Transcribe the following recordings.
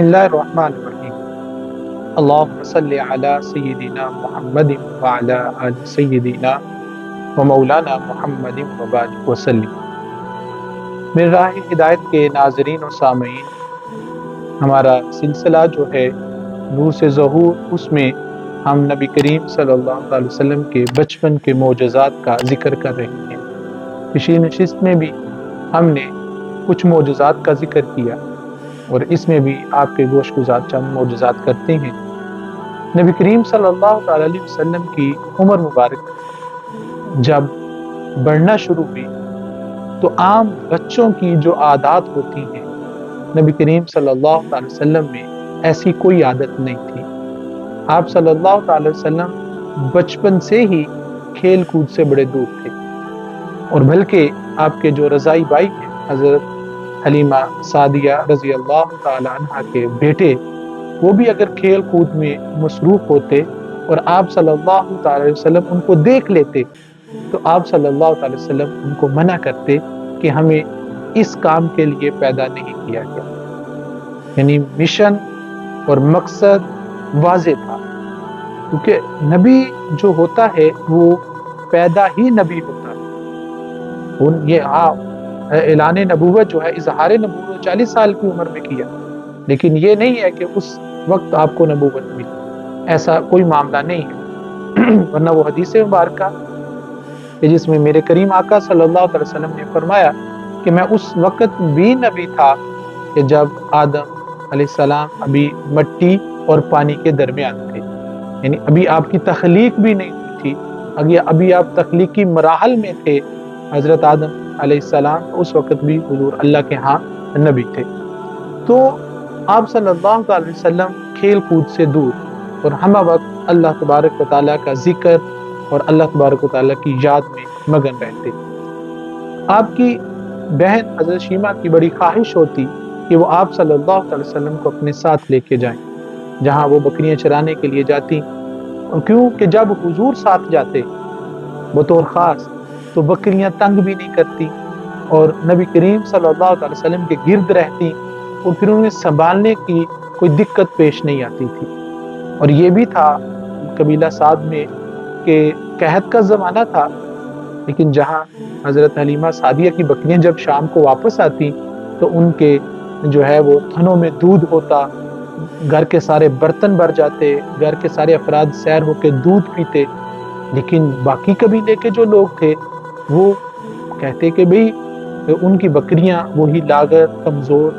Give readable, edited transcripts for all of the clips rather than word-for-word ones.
اللہ الرحمن الرحیم اللہم صلی علی سیدنا محمد وعلی آل سیدنا و مولانا محمد وبارک وسلم۔ میرے راہ ہدایت کے ناظرین و سامعین، ہمارا سلسلہ جو ہے نور سے ظہور، اس میں ہم نبی کریم صلی اللہ علیہ وسلم کے بچپن کے معجزات کا ذکر کر رہے ہیں۔ پچھلی نشست میں بھی ہم نے کچھ معجزات کا ذکر کیا اور اس میں بھی آپ کے گوش گزار چند معجزات کرتے ہیں۔ نبی کریم صلی اللہ علیہ وسلم کی عمر مبارک جب بڑھنا شروع ہوئی تو عام بچوں کی جو عادات ہوتی ہیں، نبی کریم صلی اللہ علیہ وسلم میں ایسی کوئی عادت نہیں تھی۔ آپ صلی اللہ علیہ وسلم بچپن سے ہی کھیل کود سے بڑے دور تھے، اور بلکہ آپ کے جو رضائی بائی ہیں حضرت حلیمہ سعدیہ رضی اللہ تعالی عنہ کے بیٹے، وہ بھی اگر کھیل کود میں مصروف ہوتے اور آپ صلی اللہ تعالی علیہ وسلم ان کو دیکھ لیتے تو آپ صلی اللہ تعالی وسلم ان کو منع کرتے کہ ہمیں اس کام کے لیے پیدا نہیں کیا گیا۔ یعنی مشن اور مقصد واضح تھا، کیونکہ نبی جو ہوتا ہے وہ پیدا ہی نبی ہوتا ہے۔ یہ اعلان نبوت جو ہے، اظہار نبوت 40 سال کی عمر میں کیا، لیکن یہ نہیں ہے کہ اس وقت آپ کو نبوت ملی، ایسا کوئی معاملہ نہیں ہے۔ ورنہ وہ حدیث مبارکہ کہ جس میں میرے کریم آقا صلی اللہ علیہ وسلم نے فرمایا کہ میں اس وقت بھی نبی تھا کہ جب آدم علیہ السلام ابھی مٹی اور پانی کے درمیان تھے، یعنی ابھی آپ کی تخلیق بھی نہیں ہوئی تھی، ابھی آپ تخلیقی مراحل میں تھے حضرت آدم علیہ السلام، اس وقت بھی حضور اللہ کے ہاں نبی تھے۔ تو آپ صلی اللہ علیہ وسلم کھیل کود سے دور اور ہم وقت اللہ تبارک و تعالیٰ کا ذکر اور اللہ تبارک و تعالیٰ کی یاد میں مگن رہتے۔ آپ کی بہن حضرت شیمہ کی بڑی خواہش ہوتی کہ وہ آپ صلی اللہ علیہ وسلم کو اپنے ساتھ لے کے جائیں جہاں وہ بکریاں چرانے کے لیے جاتی، اور کیونکہ جب حضور ساتھ جاتے بطور خاص تو بکریاں تنگ بھی نہیں کرتی اور نبی کریم صلی اللہ علیہ وسلم کے گرد رہتی، اور پھر انہیں سنبھالنے کی کوئی دقت پیش نہیں آتی تھی۔ اور یہ بھی تھا قبیلہ سعد میں کہ قحط کا زمانہ تھا، لیکن جہاں حضرت حلیمہ سعدیہ کی بکریاں جب شام کو واپس آتی تو ان کے جو ہے وہ تھنوں میں دودھ ہوتا، گھر کے سارے برتن بھر جاتے، گھر کے سارے افراد سیر ہو کے دودھ پیتے۔ لیکن باقی قبیلے کے جو لوگ تھے وہ کہتے کہ بھئی ان کی بکریاں وہی لاغر کمزور،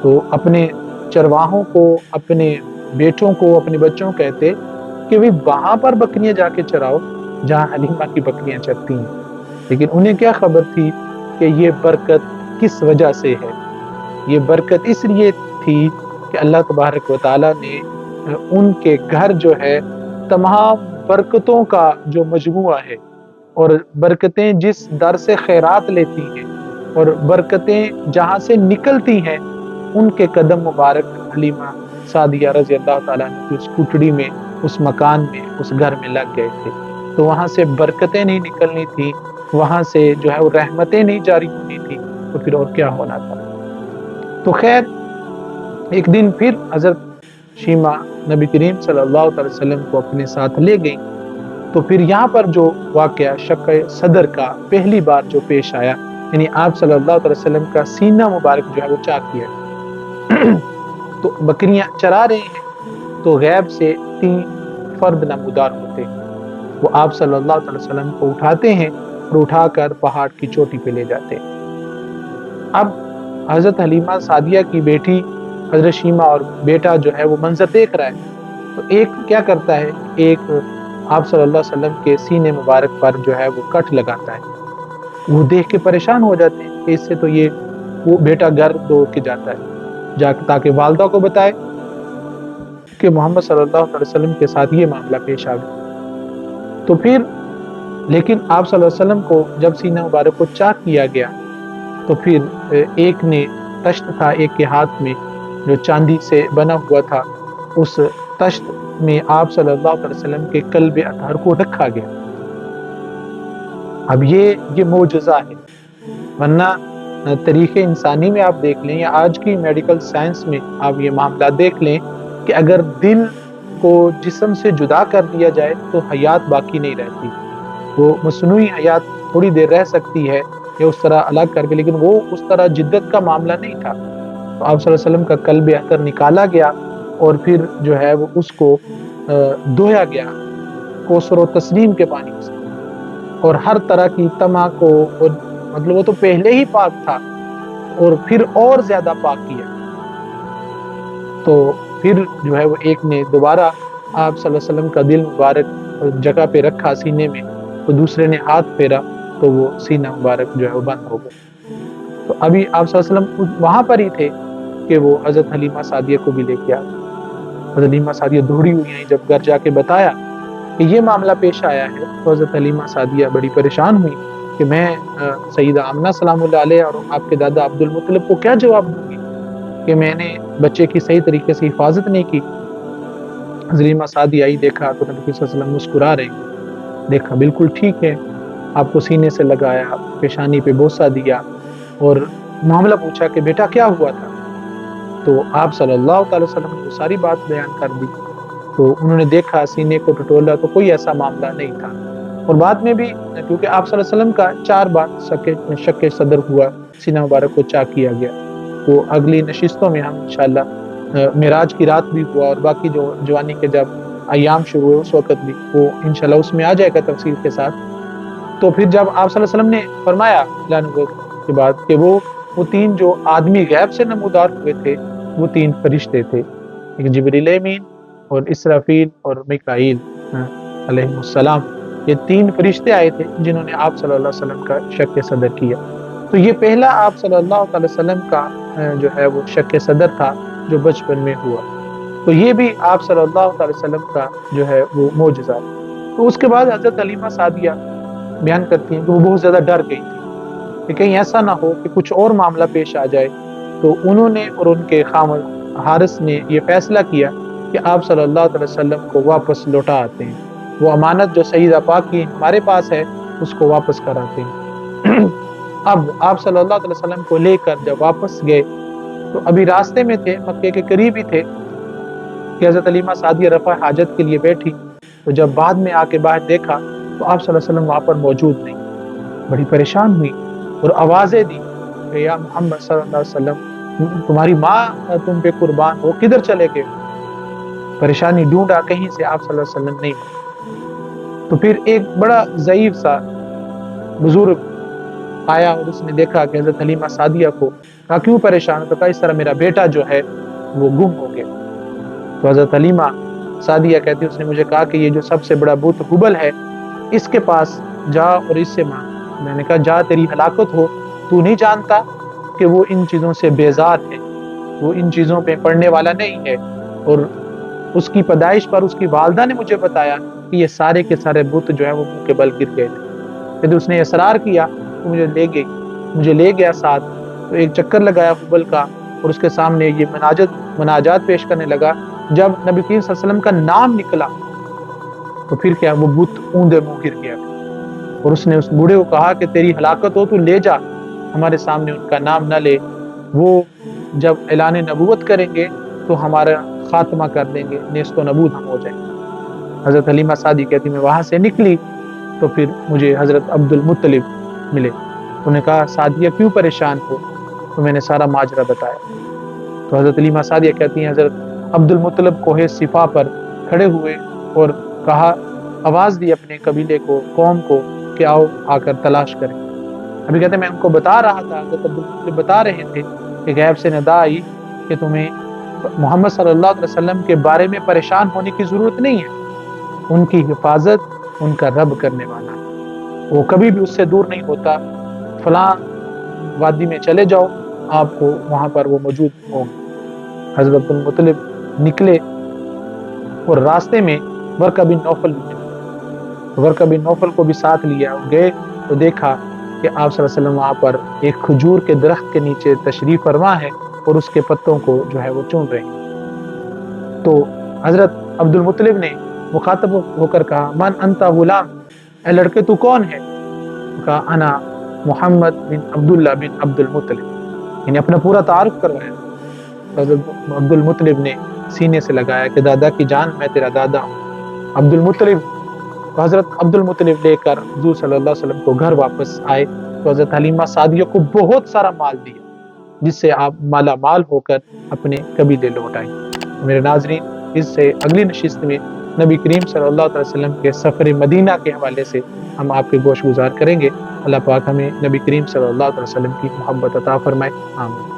تو اپنے چرواہوں کو، اپنے بیٹوں کو، اپنے بچوں کو کہتے کہ بھئی وہاں پر بکریاں جا کے چراؤ جہاں حلیمہ کی بکریاں چرتی ہیں۔ لیکن انہیں کیا خبر تھی کہ یہ برکت کس وجہ سے ہے؟ یہ برکت اس لیے تھی کہ اللہ تبارک و تعالیٰ نے ان کے گھر جو ہے تمام برکتوں کا جو مجموعہ ہے، اور برکتیں جس در سے خیرات لیتی ہیں اور برکتیں جہاں سے نکلتی ہیں، ان کے قدم مبارک حلیمہ سعدیہ رضی اللہ تعالیٰ عنہ کی اس کٹڑی میں، اس مکان میں، اس گھر میں لگ گئے تھے۔ تو وہاں سے برکتیں نہیں نکلنی تھی، وہاں سے جو ہے وہ رحمتیں نہیں جاری ہونی تھی، تو پھر اور کیا ہونا تھا۔ تو خیر ایک دن پھر حضرت شیمہ نبی کریم صلی اللہ علیہ وسلم کو اپنے ساتھ لے گئی، تو پھر یہاں پر جو واقعہ شق صدر کا پہلی بار جو پیش آیا، یعنی آپ صلی اللہ علیہ وسلم کا سینہ مبارک جو ہے وہ چاک کیا، تو بکریاں چرا رہے ہیں تو غیب سے 3 فرد نمودار ہوتے ہیں، وہ آپ صلی اللہ علیہ وسلم کو اٹھاتے ہیں اور اٹھا کر پہاڑ کی چوٹی پہ لے جاتے ہیں۔ اب حضرت حلیمہ سعدیہ کی بیٹی حضرت شیمہ اور بیٹا جو ہے وہ منظر دیکھ رہا ہے، تو ایک کیا کرتا ہے، ایک آپ صلی اللہ علیہ وسلم کے سینے مبارک پر جو ہے وہ کٹ لگاتا ہے۔ وہ دیکھ کے پریشان ہو جاتے ہیں کہ اس سے تو وہ بیٹا گھر دوڑ کے جاتا ہے تاکہ والدہ کو بتائے کہ محمد صلی اللہ علیہ وسلم کے ساتھ یہ معاملہ پیش آ گیا۔ تو پھر لیکن آپ صلی اللہ علیہ وسلم کو جب سینہ مبارک کو چاک کیا گیا تو پھر ایک نے تشت تھا، ایک کے ہاتھ میں جو چاندی سے بنا ہوا تھا، اس تشت میں آپ صلی اللہ علیہ وسلم کے قلب اطہر کو رکھا گیا۔ اب یہ معجزہ ہے، ورنہ طریقے انسانی میں آپ دیکھ لیں یا آج کی میڈیکل سائنس میں آپ یہ معاملہ دیکھ لیں کہ اگر دل کو جسم سے جدا کر دیا جائے تو حیات باقی نہیں رہتی. وہ مصنوعی حیات تھوڑی دیر رہ سکتی ہے یا اس طرح الگ کر کے، لیکن وہ اس طرح جدت کا معاملہ نہیں تھا. تو آپ صلی اللہ علیہ وسلم کا قلب اطہر نکالا گیا اور پھر جو ہے وہ اس کو دھویا گیا کوثر و تسنیم کے پانی سے، اور ہر طرح کی طمع کو، اور مطلب وہ تو پہلے ہی پاک تھا اور پھر اور زیادہ پاک کیا. تو پھر جو ہے وہ ایک نے دوبارہ آپ صلی اللہ علیہ وسلم کا دل مبارک جگہ پہ رکھا سینے میں، تو دوسرے نے ہاتھ پھیرا تو وہ سینہ مبارک جو ہے وہ بند ہو گیا. تو ابھی آپ صلی اللہ علیہ وسلم وہاں پر ہی تھے کہ وہ حضرت حلیمہ سعدیہ کو بھی لے کے آ گئے. حضرت حلیمہ سعدیہ دوڑی ہوئی ہیں، جب گھر جا کے بتایا کہ یہ معاملہ پیش آیا ہے تو حضرت حلیمہ سعدیہ بڑی پریشان ہوئی کہ میں سیدہ آمنہ سلام اللہ علیہ اور آپ کے دادا عبد المطلب کو کیا جواب دوں گی کہ میں نے بچے کی صحیح طریقے سے حفاظت نہیں کی. حضرت حلیمہ سعدیہ آئی، دیکھا تو نبی صلی اللہ علیہ وسلم مسکرا رہے ہیں، دیکھا بالکل ٹھیک ہے، آپ کو سینے سے لگایا، پیشانی پہ بوسہ دیا اور معاملہ پوچھا کہ بیٹا کیا ہوا تھا. تو آپ صلی اللہ تعالی وسلم نے وہ ساری بات بیان کر دی. تو انہوں نے دیکھا سینے کو ٹٹولا تو کوئی ایسا معاملہ نہیں تھا. اور بعد میں بھی کیونکہ آپ صلی اللہ علیہ وسلم کا 4 بار شک صدر ہوا، سینہ مبارک کو چاک کیا گیا. وہ اگلی نشستوں میں ہم انشاءاللہ معراج کی رات بھی ہوا اور باقی جو جوانی کے جب ایام شروع ہوئے اس وقت بھی وہ انشاءاللہ اس میں آ جائے گا تفصیل کے ساتھ. تو پھر جب آپ صلی اللہ علیہ وسلم نے فرمایا نبوت کے بعد کہ وہ 3 جو آدمی غیب سے نمودار ہوئے تھے وہ 3 فرشتے تھے، ایک جبریل امین اور اسرافیل اور میکائیل علیہ السلام. یہ 3 فرشتے آئے تھے جنہوں نے آپ صلی اللہ علیہ وسلم کا شک صدر کیا. تو یہ پہلا آپ صلی اللہ علیہ وسلم کا جو ہے وہ شک صدر تھا جو بچپن میں ہوا. تو یہ بھی آپ صلی اللہ علیہ وسلم کا جو ہے وہ معجزہ ہے. تو اس کے بعد حضرت حلیمہ سعدیہ بیان کرتی ہیں کہ وہ بہت زیادہ ڈر گئی تھی کہ کہیں ایسا نہ ہو کہ کچھ اور معاملہ پیش آ جائے. تو انہوں نے اور ان کے خاوند حارث نے یہ فیصلہ کیا کہ آپ صلی اللہ علیہ وسلم کو واپس لوٹا آتے ہیں، وہ امانت جو سیدہ پاک کی ہمارے پاس ہے اس کو واپس کراتے ہیں. اب آپ صلی اللہ علیہ وسلم کو لے کر جب واپس گئے تو ابھی راستے میں تھے، مکے کے قریب ہی تھے کہ حضرت حلیمہ سعدیہ رفع حاجت کے لیے بیٹھی. تو جب بعد میں آ کے باہر دیکھا تو آپ صلی اللہ علیہ وسلم وہاں پر موجود نہیں. بڑی پریشان ہوئی اور آوازیں دی کہ یا محمد صلی اللہ علیہ وسلم، تمہاری ماں تم پہ قربان ہو، کدھر چلے گئے؟ پریشانی ڈھونڈا، کہیں سے آپ صلی اللہ علیہ وسلم نہیں ملے. تو پھر ایک بڑا ضعیف سا بزرگ آیا اور اس نے دیکھا کہ حضرت حلیمہ سعدیہ کو، کہا کیوں پریشان ہو؟ تو کہا اس طرح میرا بیٹا جو ہے وہ گم ہو گیا. تو حضرت حلیمہ سعدیہ کہتی اس نے مجھے کہا کہ یہ جو سب سے بڑا بت حبل ہے اس کے پاس جا اور اس سے مانگ. میں نے کہا جا تیری ہلاکت ہو، تو نہیں جانتا کہ وہ ان چیزوں سے بیزار ہے، وہ ان چیزوں پہ پڑھنے والا نہیں ہے. اور اس کی پیدائش پر اس کی والدہ نے مجھے بتایا کہ یہ سارے کے سارے بت جو ہے وہ منہ کے بل گر گئے تھے. پھر اس نے اصرار کیا تو مجھے لے گیا ساتھ. تو ایک چکر لگایا حبل کا اور اس کے سامنے یہ مناجات پیش کرنے لگا. جب نبی کریم صلی اللہ علیہ وسلم کا نام نکلا تو پھر کیا وہ بت اوندے منہ گر گیا. اور اس نے اس بوڑھے کو کہا کہ تیری ہلاکت ہو، تو لے جا، ہمارے سامنے ان کا نام نہ لے، وہ جب اعلان نبوت کریں گے تو ہمارا خاتمہ کر دیں گے، نیست و نبود ہم ہو جائیں گے. حضرت حلیمہ سعدیہ کہتی میں وہاں سے نکلی تو پھر مجھے حضرت عبد المطلب ملے. انہوں نے کہا سعدیہ کیوں پریشان ہو؟ تو میں نے سارا ماجرا بتایا. تو حضرت حلیمہ سعدیہ کہتی ہیں حضرت عبد المطلب کوہ صفا پر کھڑے ہوئے اور کہا، آواز دی اپنے قبیلے کو، قوم کو کہ آؤ آ کر تلاش کریں. ابھی کہتے ہیں میں ان کو بتا رہا تھا، حضرت عبد المطلب بتا رہے تھے کہ غیب سے ندا آئی کہ تمہیں محمد صلی اللہ علیہ وسلم کے بارے میں پریشان ہونے کی ضرورت نہیں ہے، ان کی حفاظت ان کا رب کرنے والا ہے، وہ کبھی بھی اس سے دور نہیں ہوتا. فلاں وادی میں چلے جاؤ، آپ کو وہاں پر وہ موجود ہوں گے. حضرت عبد المطلب نکلے اور راستے میں ورقہ بن نوفل بھی ملے. ورقہ بن نوفل کو بھی ساتھ لیا. گئے تو دیکھا کہ آپ صلی اللہ علیہ وسلم وہاں پر ایک کھجور کے درخت کے نیچے تشریف فرما ہے اور اس کے پتوں کو جو ہے وہ چون رہے ہیں. تو حضرت عبد المطلب نے مخاطب ہو کر کہا من انت غلام، اے لڑکے تو کون ہے؟ کہا انا محمد بن عبداللہ بن عبد المطلب، یعنی اپنا پورا تعارف کروایا۔ حضرت عبد المطلب نے سینے سے لگایا کہ دادا کی جان میں تیرا دادا ہوں، عبد المطلب۔ تو حضرت عبد المطلب لے کر حضور صلی اللہ علیہ وسلم کو گھر واپس آئے تو حضرت حلیمہ سعدیہ کو بہت سارا مال دیا، جس سے آپ مالا مال ہو کر اپنے قبیلے لوٹ آئے۔ میرے ناظرین، اس سے اگلی نشست میں نبی کریم صلی اللہ علیہ وسلم کے سفر مدینہ کے حوالے سے ہم آپ کے گوش گزار کریں گے۔ اللہ پاک ہمیں نبی کریم صلی اللہ علیہ وسلم کی محبت عطا فرمائے، آمین۔